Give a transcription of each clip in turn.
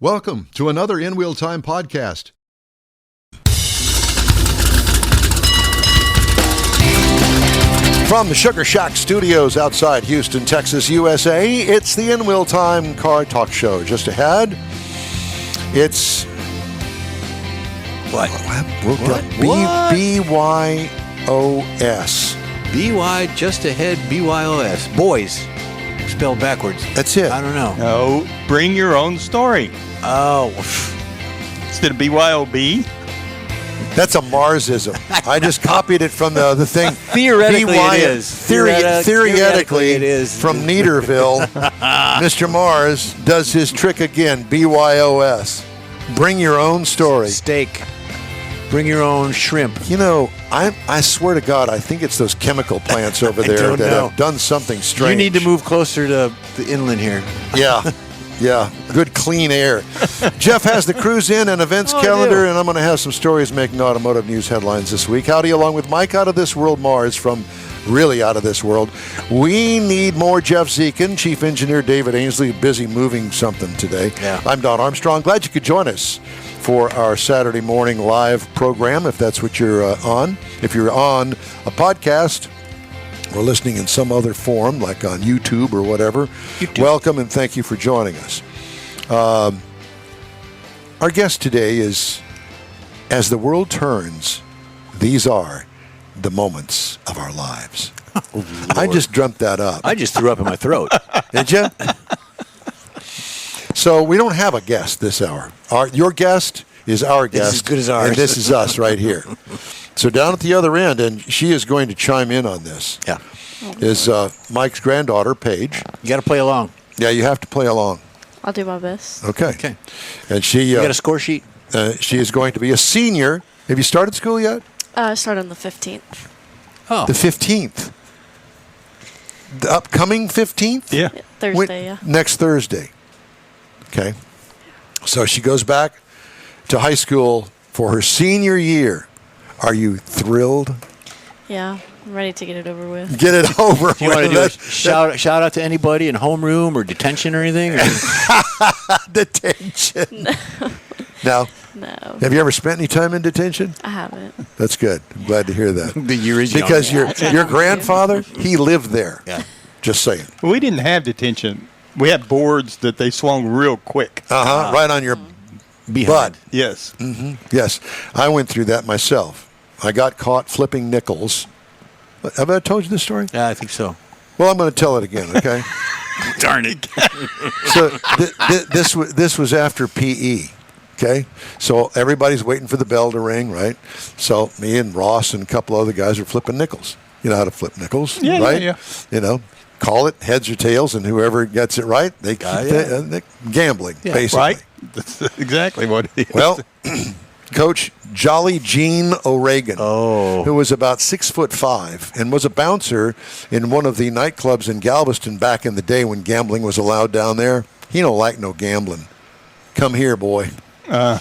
Welcome to another In Wheel Time podcast. From the Sugar Shack Studios outside Houston, Texas, USA, it's the In Wheel Time Car Talk Show. Just ahead, it's... What? BYOS. BY, just ahead, BYOS. Boys. Spelled backwards. That's it. I don't know. No, bring your own story. Oh. Instead of BYOB. That's a Marsism. I just copied it from the thing. Theoretically, it is. Theoretically, it is. From Neaterville, Mr. Mars does his trick again. BYOS. Bring your own story. Steak. Bring your own shrimp. You know, I swear to God, I think it's those chemical plants over there that have done something strange. You need to move closer to the inland here. Yeah, good clean air. Jeff has the cruise in and events calendar, and I'm going to have some stories making automotive news headlines this week. Howdy, along with Mike Out of This World Mars from Really Out of This World. We need more Jeff Zekin, Chief Engineer David Ainsley, busy moving something today. Yeah. I'm Don Armstrong. Glad you could join us for our Saturday morning live program, if that's what you're on. If you're on a podcast or listening in some other form, like on YouTube or whatever, welcome and thank you for joining us. Our guest today is, as the world turns, these are the moments of our lives. Oh, I just dreamt that up. I just threw up in my throat. Did you? So we don't have a guest this hour. Your guest is our guest. It's as good as ours. And this is us right here. So down at the other end, and she is going to chime in on this, is Mike's granddaughter, Paige. You got to play along. Yeah, you have to play along. I'll do my best. Okay. And she... You got a score sheet? She is going to be a senior. Have you started school yet? I start on the 15th. Oh. The 15th. The upcoming 15th? Yeah. Thursday, yeah. Next Thursday. Okay. So she goes back to high school for her senior year. Are you thrilled? Yeah, I'm ready to get it over with. Get it over with. Do you want to do a shout out to anybody in homeroom or detention or anything? Or? Detention. No. No, Have you ever spent any time in detention? I haven't. That's good. I'm glad to hear that. The year is young. Because Yeah, your grandfather, he lived there. Yeah. Just saying. We didn't have detention. We had boards that they swung real quick. Right on your Behind. butt. Yes. Yes. I went through that myself. I got caught flipping nickels. Have I told you this story? Yeah, I think so. Well, I'm going to tell it again, okay? Darn it. So this was after PE, okay? So everybody's waiting for the bell to ring, right? So me and Ross and a couple other guys are flipping nickels. You know how to flip nickels, Yeah, right? yeah. You know, call it heads or tails, and whoever gets it right, they keep they gambling, basically. Right? That's exactly what it is. Well, Coach Jolly Gene O'Regan, who was about 6'5" and was a bouncer in one of the nightclubs in Galveston back in the day when gambling was allowed down there. He don't like no gambling. Come here, boy. I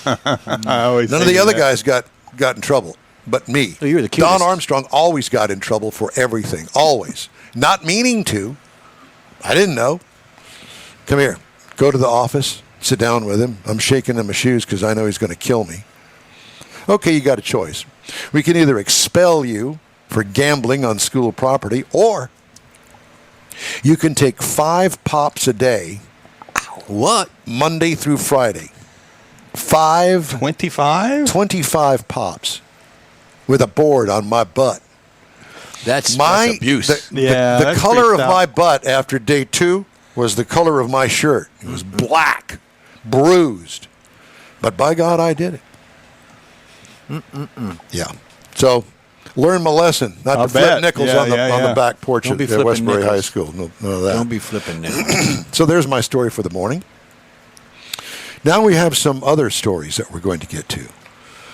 always None of say the other that. guys got in trouble, but me. Oh, you were the cutest. Don Armstrong always got in trouble for everything, always. Not meaning to. I didn't know. Come here. Go to the office. Sit down with him. I'm shaking in my shoes because I know he's going to kill me. Okay, you got a choice. We can either expel you for gambling on school property, or you can take 5 pops a day. What? Monday through Friday. 25? 25 pops with a board on my butt. That's abuse. The That's color pretty of stout. my butt after day 2 was the color of my shirt. It was black, bruised. But by God, I did it. Yeah. So, learn my lesson. Not I'll to flip bet. nickels Yeah, on the back porch Don't be at flipping Westbury High nickels. School. No, none of that. Don't be flipping nickels. So there's my story for the morning. Now we have some other stories that we're going to get to.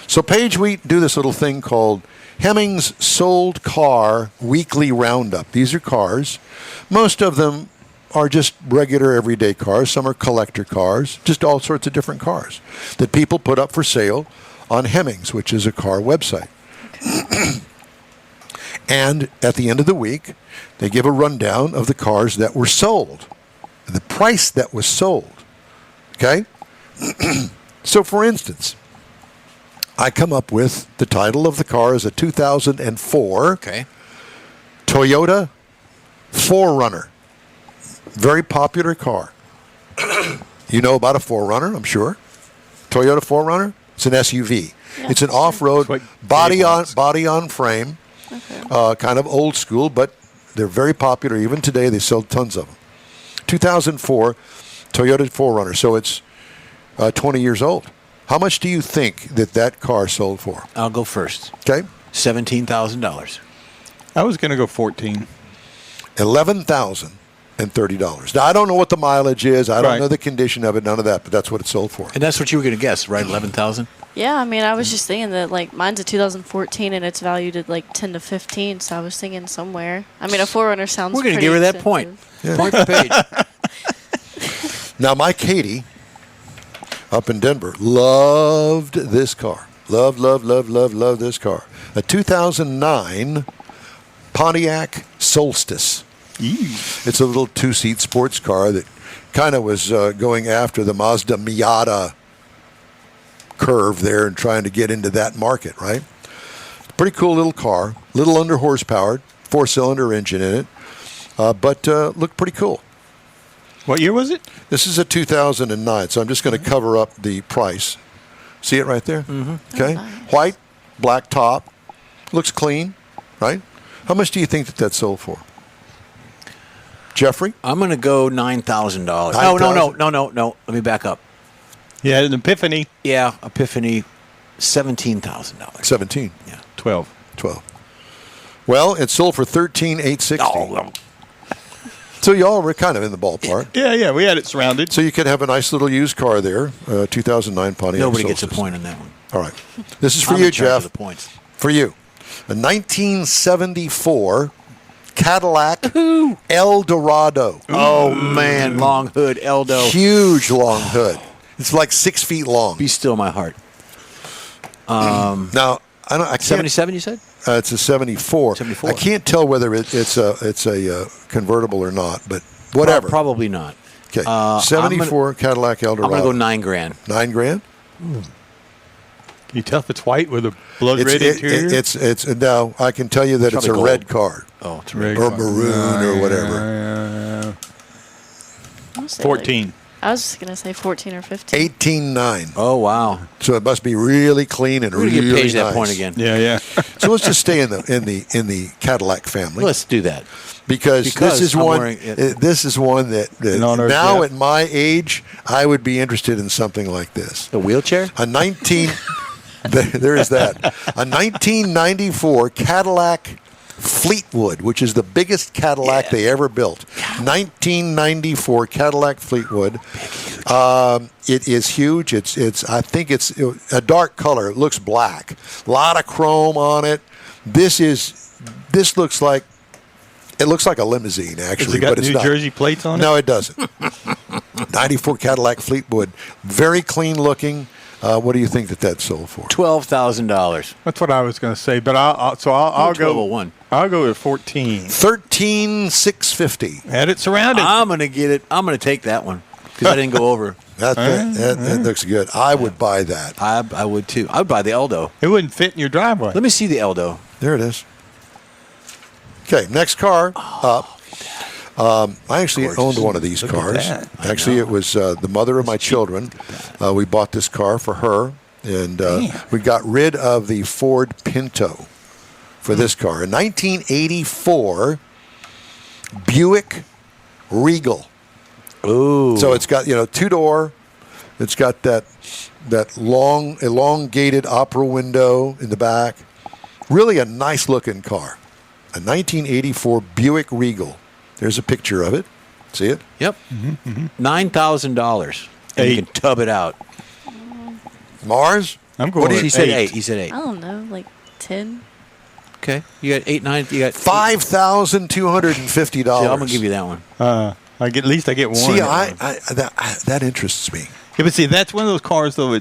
So, Paige, we do this little thing called Hemings Sold Car Weekly Roundup. These are cars. Most of them are just regular everyday cars. Some are collector cars, just all sorts of different cars that people put up for sale on Hemings, which is a car website. And at the end of the week, they give a rundown of the cars that were sold, the price that was sold. Okay? So, for instance, I come up with the title of the car is a 2004 Okay. Toyota 4Runner. Very popular car. You know about a 4Runner, I'm sure. Toyota 4Runner. It's an SUV. Yeah, it's an sure. off-road It's what body Dave on wants. body on frame, Okay. kind of old school, but they're very popular. Even today, they sell tons of them. 2004 Toyota 4Runner. So it's 20 years old. How much do you think that car sold for? I'll go first. Okay, $17,000. I was going to go 14. $11,030. Now I don't know what the mileage is. I don't Right. know the condition of it. None of that. But that's what it sold for. And that's what you were going to guess, right? 11,000. Yeah, I mean, I was just thinking that like mine's a 2014 and it's valued at like 10 to 15, so I was thinking somewhere. I mean, a 4Runner sounds. We're going to pretty give her that expensive. point. Point for Paige. Now my Katie, up in Denver, loved this car. Loved this car. A 2009 Pontiac Solstice. It's a little two-seat sports car that kind of was going after the Mazda Miata curve there and trying to get into that market, right? Pretty cool little car, little under horsepowered, 4-cylinder engine in it, but looked pretty cool. What year was it? This is a 2009, so I'm just going to cover up the price. See it right there? Mm-hmm. Okay. Oh, nice. White, black top, looks clean, right? How much do you think that sold for? Jeffrey? I'm going to go $9,000. No. Let me back up. Yeah, an Epiphany. Yeah, Epiphany, $17,000. 17. Yeah. 12. 12. Well, it sold for $13,860. Oh, So y'all were kind of in the ballpark. Yeah, we had it surrounded. So you could have a nice little used car there, 2009 Pontiac nobody gets a Solstice. point on that one. All right. This is for I'm you, in charge Jeff. of the points. For you. A 1974 Cadillac Eldorado. Oh, man. Long hood, Eldo. Huge long hood. It's like 6 feet long. Be still my heart. Now, I can't. 77, you said? It's a 74. 74. I can't tell whether it's a convertible or not, but whatever. Probably not. Okay. I'm 74 Cadillac I'm Eldorado. going to go $9,000. $9,000. Can you tell if it's white with a blood red interior? It's now I can tell you that it's a Probably red gold. car Oh, it's Red red. or car. maroon or whatever. I would say, 14. I was just gonna say 14 or 15. 18.9. Oh, wow. So it must be really clean and We're going really to give Paige nice. that point again. Yeah. So let's just stay in the Cadillac family Let's do that. because because this is I'm one wearing it. this is one that In honor of now Jeff. at my age I would be interested in something like this. The wheelchair? A 19 there is that. A 1994 Cadillac Fleetwood, which is the biggest Cadillac they ever built. 1994 Cadillac Fleetwood. It is huge. I think it's a dark color. It looks black. A lot of chrome on it. This looks like a limousine Has actually, it got but it's New not. Jersey plates on it? No, it doesn't. 94 Cadillac Fleetwood, very clean looking. What do you think that sold for? $12,000. That's what I was going to say, but I'll go. 1201. I'll go with 14. 13,650. Had it surrounded. I'm going to get it. I'm going to take that one because I didn't go over. That looks good. I would buy that. I would too. I would buy the Eldo. It wouldn't fit in your driveway. Let me see the Eldo. There it is. Okay, next car up. I actually Gorgeous. owned one of these Look at cars. that. Actually, it was the mother of my children. We bought this car for her, and we got rid of the Ford Pinto for this car. A 1984 Buick Regal. Ooh. So it's got, two-door. It's got that long, elongated opera window in the back. Really a nice-looking car. A 1984 Buick Regal. There's a picture of it. See it? Yep. $9,000. And you can tub it out. Mars? I'm What going do with you- He said 8. 8. He said 8. I don't know, like 10. Okay. You got 8, 9. You got $5,250. Yeah, I'm going to give you that one. At least I get one. See, that interests me. Yeah, but see, that's one of those cars, though.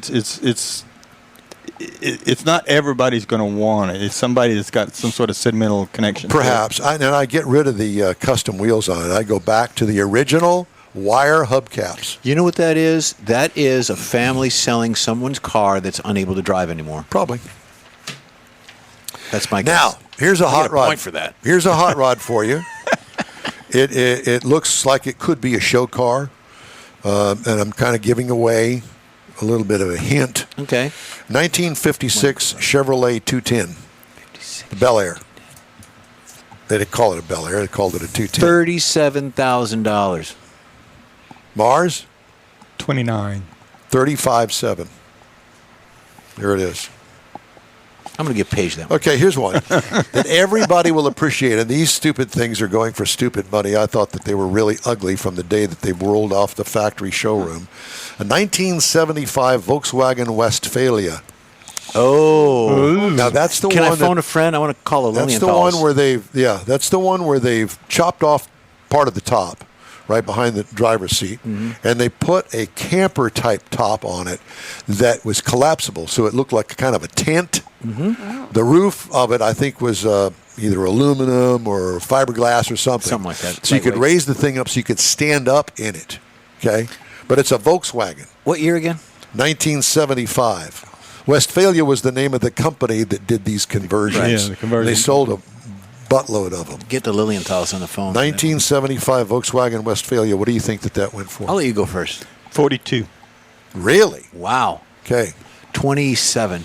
It's not everybody's going to want it. It's somebody that's got some sort of sentimental connection. to it. Perhaps. And I get rid of the custom wheels on it. I go back to the original wire hubcaps. You know what that is? That is a family selling someone's car that's unable to drive anymore. Probably. That's my Now, guess. here's a I hot get a rod. point for that. Here's a hot rod for you. It looks like it could be a show car, and I'm kind of giving away a little bit of a hint. Okay. 1956 Chevrolet 210, the Bel Air. They didn't call it a Bel Air. They called it a 210. $37,000. Mars, 29. 35.7. There it is. I'm going to give Paige that one. Okay, here's one that everybody will appreciate. And these stupid things are going for stupid money. I thought that they were really ugly from the day that they rolled off the factory showroom. A 1975 Volkswagen Westphalia. Oh. Now that's the Can one. I phone a friend? I want to call a That's the one where that's the one where they've chopped off part of the top, right behind the driver's seat, and they put a camper type top on it that was collapsible, so it looked like kind of a tent. The roof of it, I think, was either aluminum or fiberglass or something. Something like that. So you could Lightweight. raise the thing up so you could stand up in it. Okay, but it's a Volkswagen, What year again? 1975. Westphalia was the name of the company that did these conversions. Yeah, the conversion. They sold a buttload of them. Get the Lilienthal's on the phone. 1975 Volkswagen Westphalia. What do you think that went for? I'll let you go first. 42. Really? Wow. Okay. 27.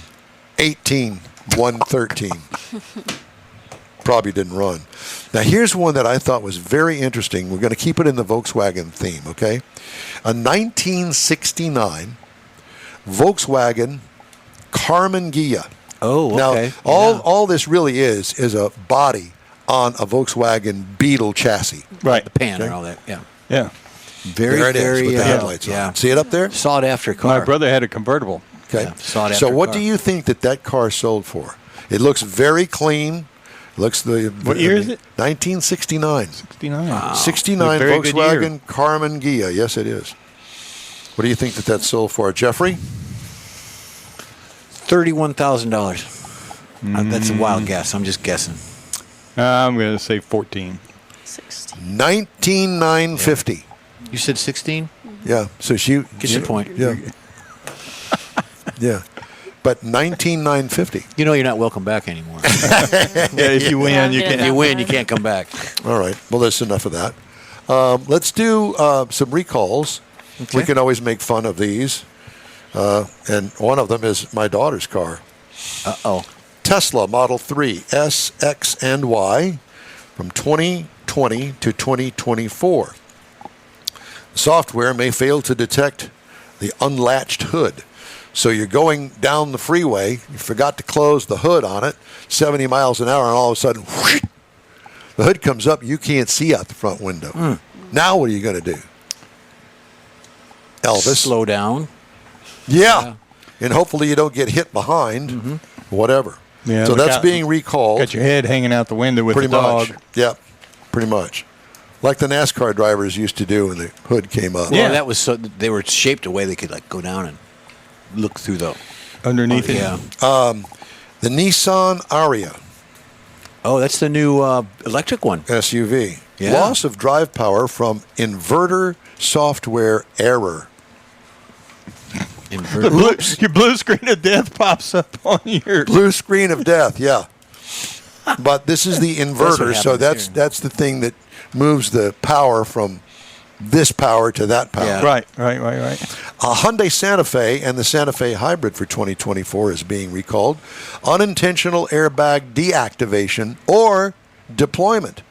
18, 113. Probably didn't run. Now, here's one that I thought was very interesting. We're going to keep it in the Volkswagen theme, okay? A 1969 Volkswagen Karmann Ghia. Oh, okay. Now, all this really is a body on a Volkswagen Beetle chassis. Right. The pan Okay. and all that. Yeah. Yeah. Very, There it is very, with the headlights yeah. on. See it up there? Sought after car. My brother had a convertible. Okay. Yeah, sought So after what car. do you think that car sold for? It looks very clean. Looks What year is it? 1969. 69. 69 Very good year. Volkswagen Karmann Ghia. Yes, it is. What do you think that sold for, Jeffrey? $31,000. That's a wild guess. I'm just guessing. I'm going to say 14. 16. 19,950. You said 16? Yeah. So she Get your point. Yeah. Yeah. But 19,950. You know you're not welcome back anymore. Yeah, if you win, Yeah, you I'm can. If you win, you can't come back. All right. Well, that's enough of that. Let's do some recalls. Okay. We can always make fun of these. And one of them is my daughter's car. Uh-oh. Tesla Model 3 S, X, and Y from 2020 to 2024. Software may fail to detect the unlatched hood. So you're going down the freeway, you forgot to close the hood on it, 70 miles an hour, and all of a sudden, whoosh, the hood comes up, you can't see out the front window. Now what are you going to do? Elvis. Slow down. Yeah. And hopefully you don't get hit behind, whatever. Yeah, so look that's out. being recalled. Got your head hanging out the window with pretty the dog. much. Yeah, pretty much. Like the NASCAR drivers used to do when the hood came up. Yeah. Well, that was so they were shaped a way they could like go down and look through the Underneath it. Yeah. The Nissan Ariya Oh, that's the new electric one. SUV. Yeah. Loss of drive power from inverter software error. Inverted. Your blue screen of death pops up on your. Blue screen of death, yeah. But this is the inverter, so happens here. that's the thing that moves the power from this power to that power. Yeah. Right. A Hyundai Santa Fe and the Santa Fe Hybrid for 2024 is being recalled. Unintentional airbag deactivation or deployment.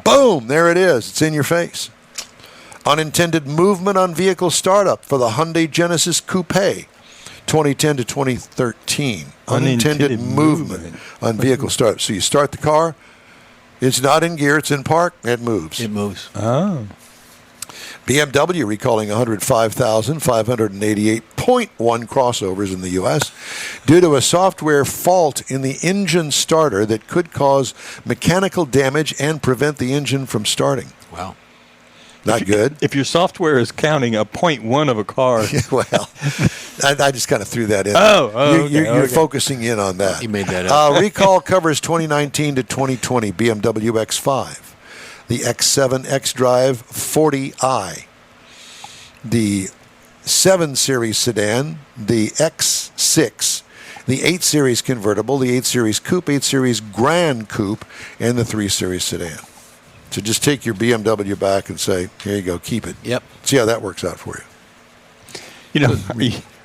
Boom, there it is. It's in your face. Unintended movement on vehicle startup for the Hyundai Genesis Coupe 2010 to 2013. Unintended movement on vehicle startup. So you start the car, it's not in gear, it's in park, it moves. It moves. Oh. BMW recalling 105,588.1 crossovers in the U.S. due to a software fault in the engine starter that could cause mechanical damage and prevent the engine from starting. Wow. Not good. If your software is counting a 0.1 of a car. Well, I just kind of threw that in. You're okay. focusing in on that. You made that up. Recall covers 2019 to 2020 BMW X5, the X7 xDrive 40i, the 7 Series sedan, the X6, the 8 Series convertible, the 8 Series coupe, 8 Series Grand Coupe, and the 3 Series sedan. So just take your BMW back and say, here you go, keep it. Yep. See how that works out for you. You know,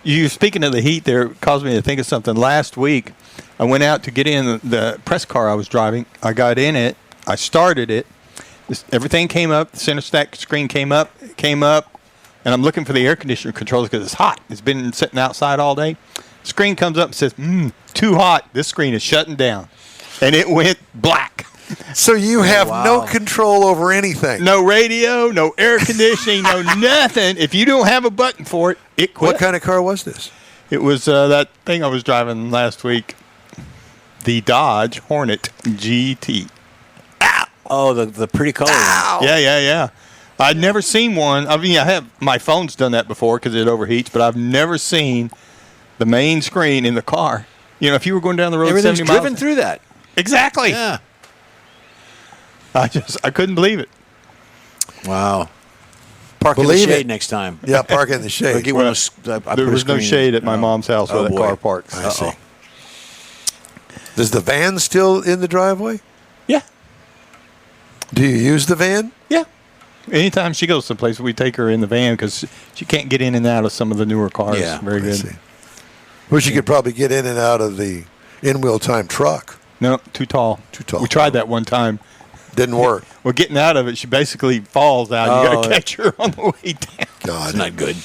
you speaking of the heat there caused me to think of something. Last week, I went out to get in the press car I was driving. I got in it. I started it. Everything came up. The center stack screen came up, and I'm looking for the air conditioner controls because it's hot. It's been sitting outside all day. Screen comes up and says, too hot. This screen is shutting down. And it went black. So you have no control over anything. No radio, no air conditioning, no nothing. If you don't have a button for it, it quit. What kind of car was this? It was that thing I was driving last week, the Dodge Hornet GT. Oh, the pretty color one. Yeah. I'd never seen one. I mean, my phone's done that before because it overheats, but I've never seen the main screen in the car. You know, if you were going down the road, Everything's 70 miles, driven through that. Exactly. Yeah. I couldn't believe it. Wow. Park in Believe the shade it. next time. Yeah, park in the Or shade. get one of those, I There put a was no screen- shade at my mom's house where Oh, that boy. car parks. I see. Is the van still in the driveway? Yeah. Do you use the van? Yeah. Anytime she goes someplace, we take her in the van because she can't get in and out of some of the newer cars. Yeah, Very I good. see. Wish you could probably get in and out of the in-wheel time truck. No, too tall. Too tall. We tried that one time. Didn't work. Well, getting out of it, she basically falls out. You got Oh. to catch her on the way down. God. It's not good.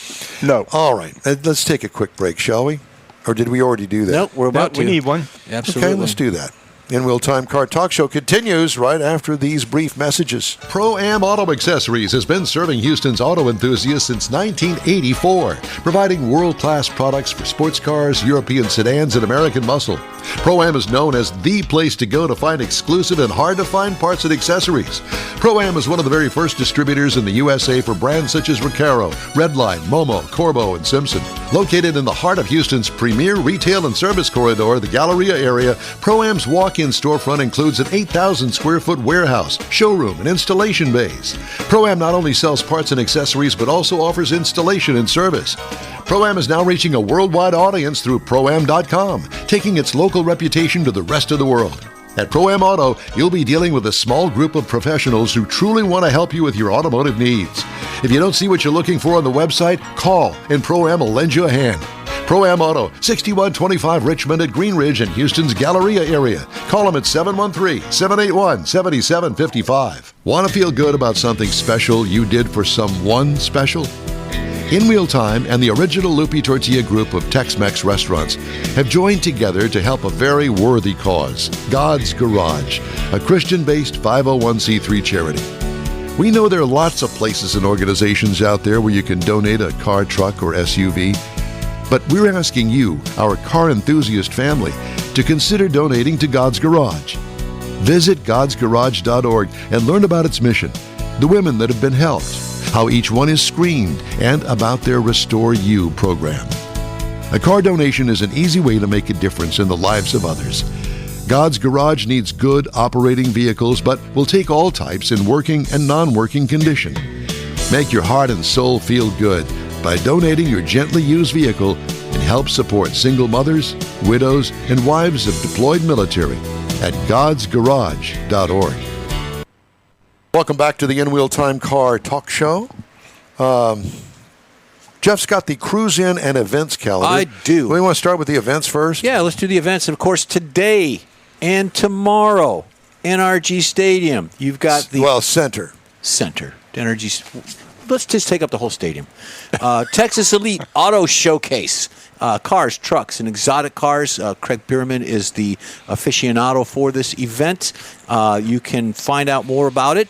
No. All right. Let's take a quick break, shall we? Or did we already do that? Nope, we're about to. We need one. Absolutely. Okay, let's do that. In-Wheel Time Car Talk Show continues right after these brief messages. Pro-Am Auto Accessories has been serving Houston's auto enthusiasts since 1984, providing world-class products for sports cars, European sedans, and American muscle. Pro-Am is known as the place to go to find exclusive and hard-to-find parts and accessories. Pro-Am is one of the very first distributors in the USA for brands such as Recaro, Redline, Momo, Corbo, and Simpson. Located in the heart of Houston's premier retail and service corridor, the Galleria area, Pro-Am's walk-in storefront includes an 8,000 square foot warehouse, showroom, and installation bays. Pro-Am not only sells parts and accessories, but also offers installation and service. Pro-Am is now reaching a worldwide audience through Pro-Am.com, taking its local reputation to the rest of the world. At Pro-Am Auto, you'll be dealing with a small group of professionals who truly want to help you with your automotive needs. If you don't see what you're looking for on the website, call and Pro-Am will lend you a hand. Pro-Am Auto, 6125 Richmond at Green Ridge in Houston's Galleria area. Call them at 713-781-7755. Want to feel good about something special you did for someone special? In-Wheel Time and the original Lupi Tortilla group of Tex-Mex restaurants have joined together to help a very worthy cause, God's Garage, a Christian-based 501c3 charity. We know there are lots of places and organizations out there where you can donate a car, truck, or SUV, but we're asking you, our car enthusiast family, to consider donating to God's Garage. Visit godsgarage.org and learn about its mission, the women that have been helped, how each one is screened, and about their Restore You program. A car donation is an easy way to make a difference in the lives of others. God's Garage needs good operating vehicles, but will take all types in working and non-working condition. Make your heart and soul feel good by donating your gently used vehicle and help support single mothers, widows, and wives of deployed military at godsgarage.org. Welcome back to the In-Wheel Time Car Talk Show. Jeff's got the Cruise In and events calendar. I do. We want to start with the events first? Yeah, let's do the events. And, of course, today and tomorrow, NRG Stadium. You've got the Center. NRG. Let's just take up the whole stadium. Texas Elite Auto Showcase. Cars, trucks, and exotic cars. Craig Bierman is the aficionado for this event. You can find out more about it.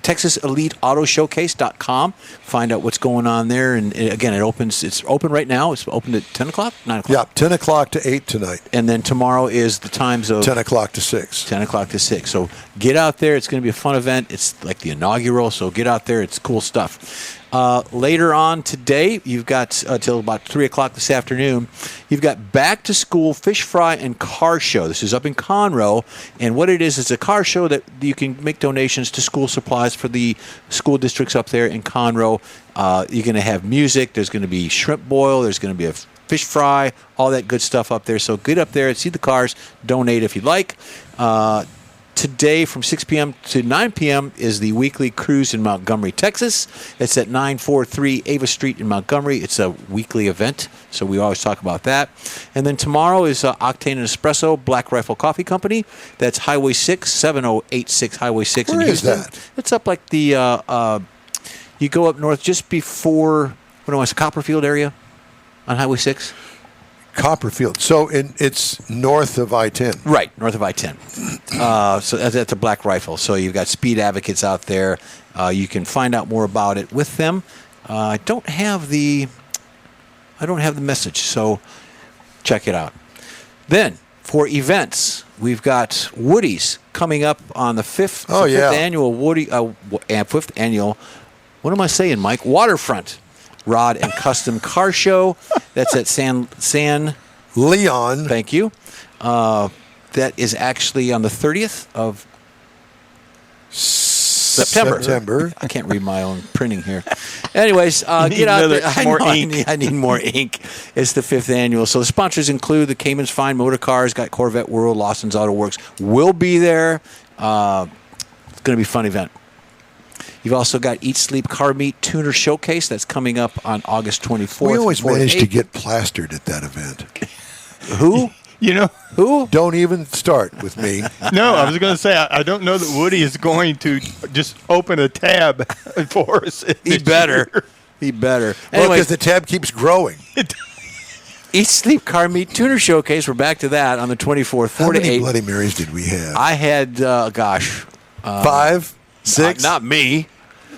TexasEliteAutoShowcase.com. Find out what's going on there. And again, it's open right now. It's open at 10 o'clock, 9 o'clock. Yeah, 10 o'clock to 8 tonight. And then tomorrow is the times of 10 o'clock to 6. 10 o'clock to 6. So get out there. It's going to be a fun event. It's like the inaugural, so get out there. It's cool stuff. Later on today, you've got till about 3 o'clock this afternoon, you've got Back to School Fish Fry and Car Show. This is up in Conroe, and what it is a car show that you can make donations to school supplies for the school districts up there in Conroe. You're going to have music. There's going to be shrimp boil. There's going to be a fish fry, all that good stuff up there. So get up there and see the cars. Donate if you'd like. Today from 6 p.m. to 9 p.m. is the weekly cruise in Montgomery, Texas. It's at 943 Ava Street in Montgomery. It's a weekly event, so we always talk about that. And then tomorrow is Octane and Espresso Black Rifle Coffee Company. That's Highway 6, 7086 Highway 6 Where in is Houston. that? It's up like the, you go up north just before, Copperfield area on Highway 6. Copperfield. So it's north of I-10. Right, north of I-10. So that's the Black Rifle. So you've got speed advocates out there. You can find out more about it with them. I don't have the message, so check it out. Then for events, we've got Woody's coming up on the fifth annual fifth annual. What am I saying, Mike? Waterfront Rod and Custom Car Show. That's at San Leon. Thank you. That is actually on the 30th of September. I can't read my own printing here. Anyways, get out there. I need more ink. It's the 5th annual. So the sponsors include the Cayman's Fine Motor Cars, got Corvette World, Lawson's Auto Works. Will be there. It's going to be a fun event. You've also got Eat Sleep Car Meet Tuner Showcase. That's coming up on August 24th. We always manage to get plastered at that event. Who? Who? Don't even start with me. No, I was going to say, I don't know that Woody is going to just open a tab for us. He better. He better. Well, Anyway, because the tab keeps growing. Eat Sleep Car Meet Tuner Showcase. We're back to that on the 24th, 4 How to many 8. Bloody Marys did we have? I had, 5? 6? not me.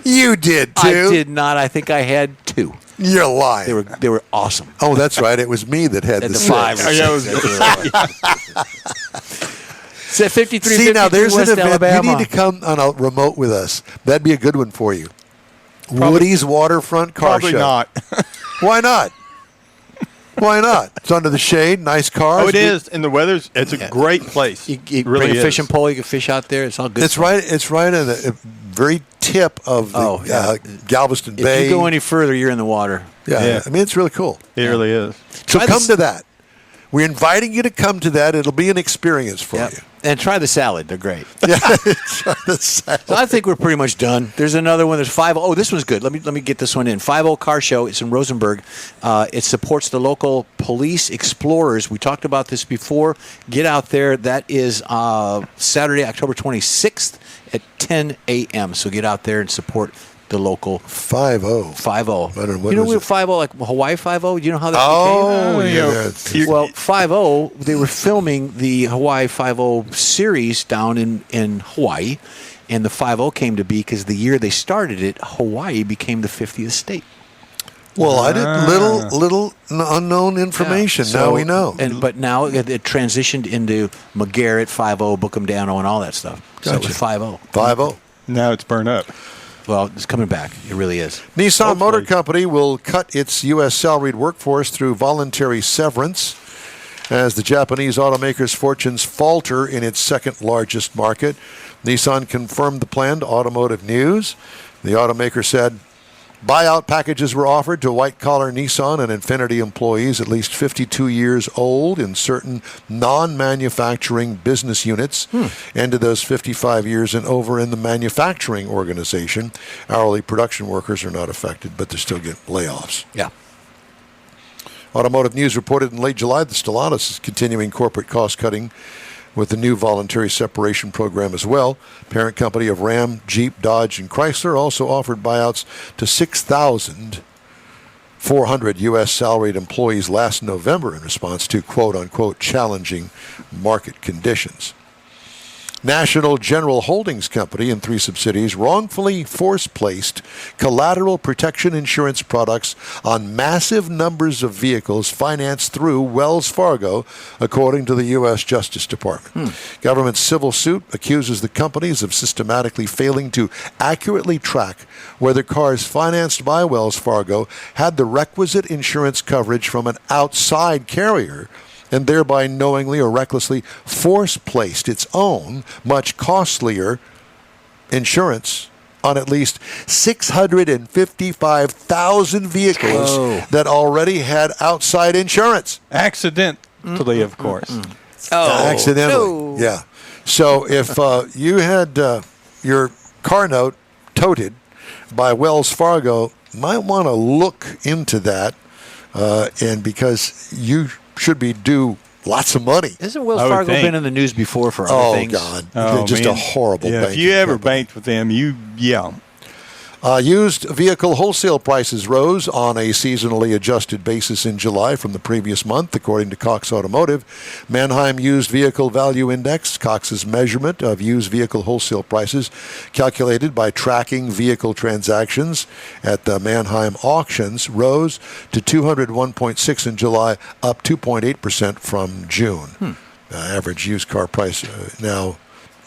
You did, too. I did not. I think I had 2. You're lying. They were awesome. Oh, that's right. It was me that had At the the 6. 5 or 6. It's at 53. See, now there's West an event. Alabama. You need to come on a remote with us. That'd be a good one for you. Woody's Waterfront Car Probably Show. not. Why not? Why not? It's under the shade, nice cars. Oh, it is. And the weather's, it's a great place. You It really bring a is. fishing pole. You can fish out there. It's all good. It's right in the very tip of the Galveston If Bay. you go any further, you're in the water. Yeah, I mean, it's really cool. It really is. So Try come this- to that. We're inviting you to come to that. It'll be an experience for Yep. you. And try the salad. They're great. Yeah, try the salad. So I think we're pretty much done. There's another one. There's 5. Oh, this one's good. Let me get this one in. 50 Car Show. It's in Rosenberg. It supports the local police explorers. We talked about this before. Get out there. That is Saturday, October 26th at 10 a.m. So get out there and support the local 5-0. 50. I don't know, what you know was what it? 50, like Hawaii 50? Do you know how that Oh, became? yeah. You- Well, 50, they were filming the Hawaii 50 series down in Hawaii, and the 50 came to be because the year they started it, Hawaii became the 50th state. Well, I did little unknown information. So- Now we know. But now it transitioned into McGarrett 50, Book'em and all that stuff. So it Gotcha. was 50. 5-0. Now it's burned up. Well, it's coming back. It really is. Nissan Motor Hopefully. Company will cut its U.S. salaried workforce through voluntary severance as the Japanese automaker's fortunes falter in its second largest market. Nissan confirmed the plan to Automotive News. The automaker said buyout packages were offered to white-collar Nissan and Infiniti employees at least 52 years old in certain non-manufacturing business units and to those 55 years and over in the manufacturing organization. Hourly production workers are not affected, but they're still getting layoffs. Yeah. Automotive News reported in late July that Stellantis is continuing corporate cost-cutting with the new voluntary separation program as well. Parent company of Ram, Jeep, Dodge, and Chrysler also offered buyouts to 6,400 U.S. salaried employees last November in response to quote-unquote challenging market conditions. National General Holdings Company and 3 subsidiaries wrongfully force-placed collateral protection insurance products on massive numbers of vehicles financed through Wells Fargo, according to the U.S. Justice Department. Government civil suit accuses the companies of systematically failing to accurately track whether cars financed by Wells Fargo had the requisite insurance coverage from an outside carrier, and thereby knowingly or recklessly force-placed its own, much costlier insurance on at least 655,000 vehicles that already had outside insurance. Accidentally, of course. Accidentally, yeah. So if you had your car note toted by Wells Fargo, might want to look into that, and because you should be due lots of money. Isn't Wells Fargo been in the news before for other things? God. Just a horrible bank. If you ever banked with them, Used vehicle wholesale prices rose on a seasonally adjusted basis in July from the previous month, according to Cox Automotive. Manheim Used Vehicle Value Index, Cox's measurement of used vehicle wholesale prices, calculated by tracking vehicle transactions at the Manheim auctions, rose to 201.6 in July, up 2.8% from June. Average used car price now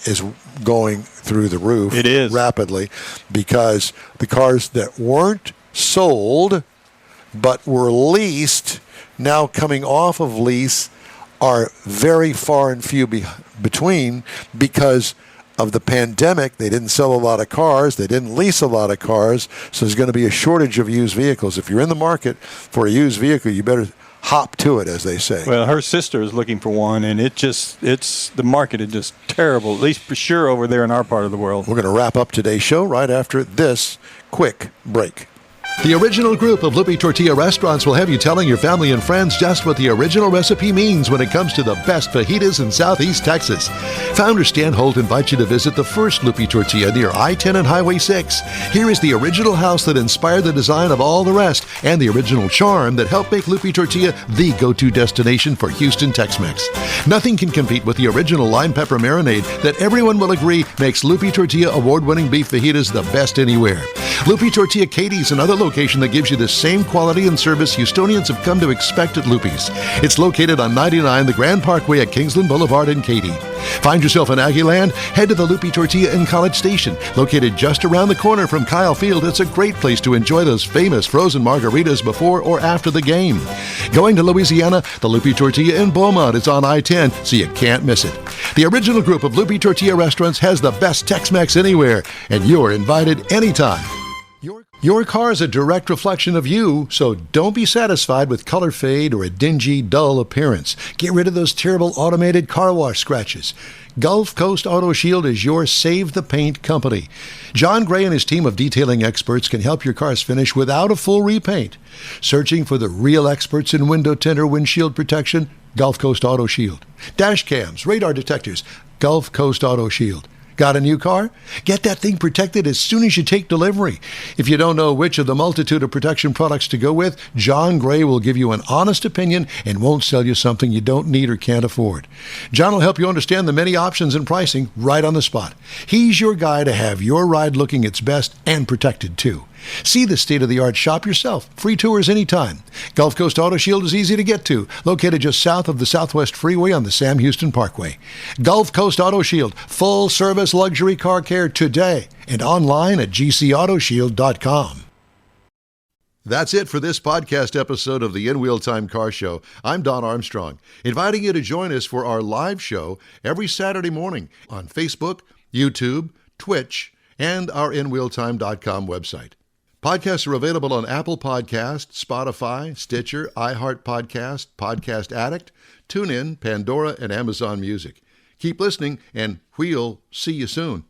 is going through the roof. It is. Rapidly, because the cars that weren't sold but were leased, now coming off of lease, are very far and few between because of the pandemic. They didn't sell a lot of cars. They didn't lease a lot of cars. So there's going to be a shortage of used vehicles. If you're in the market for a used vehicle, you better hop to it, as they say. Well, her sister is looking for one, and the market is just terrible, at least for sure over there in our part of the world. We're going to wrap up today's show right after this quick break. The original group of Lupi Tortilla restaurants will have you telling your family and friends just what the original recipe means when it comes to the best fajitas in Southeast Texas. Founder Stan Holt invites you to visit the first Lupi Tortilla near I-10 and Highway 6. Here is the original house that inspired the design of all the rest and the original charm that helped make Lupi Tortilla the go-to destination for Houston Tex-Mex. Nothing can compete with the original lime pepper marinade that everyone will agree makes Lupi Tortilla award-winning beef fajitas the best anywhere. Lupi Tortilla Katie's another location that gives you the same quality and service Houstonians have come to expect at Lupi's. It's located on 99 the Grand Parkway at Kingsland Boulevard in Katy. Find yourself in Aggieland? Head to the Lupi Tortilla in College Station. Located just around the corner from Kyle Field, it's a great place to enjoy those famous frozen margaritas before or after the game. Going to Louisiana? The Lupi Tortilla in Beaumont is on I-10, so you can't miss it. The original group of Lupi Tortilla restaurants has the best Tex-Mex anywhere, and you're invited anytime. Your car is a direct reflection of you, so don't be satisfied with color fade or a dingy, dull appearance. Get rid of those terrible automated car wash scratches. Gulf Coast Auto Shield is your Save the Paint company. John Gray and his team of detailing experts can help your cars finish without a full repaint. Searching for the real experts in window tint or windshield protection? Gulf Coast Auto Shield. Dash cams, radar detectors? Gulf Coast Auto Shield. Got a new car? Get that thing protected as soon as you take delivery. If you don't know which of the multitude of protection products to go with, John Gray will give you an honest opinion and won't sell you something you don't need or can't afford. John will help you understand the many options and pricing right on the spot. He's your guy to have your ride looking its best and protected too. See the state-of-the-art shop yourself. Free tours anytime. Gulf Coast Auto Shield is easy to get to, located just south of the Southwest Freeway on the Sam Houston Parkway. Gulf Coast Auto Shield, full-service luxury car care today, and online at gcautoshield.com. That's it for this podcast episode of the In Wheel Time Car Show. I'm Don Armstrong, inviting you to join us for our live show every Saturday morning on Facebook, YouTube, Twitch, and our InWheelTime.com website. Podcasts are available on Apple Podcast, Spotify, Stitcher, iHeart Podcast, Podcast Addict, TuneIn, Pandora, and Amazon Music. Keep listening, and we'll see you soon.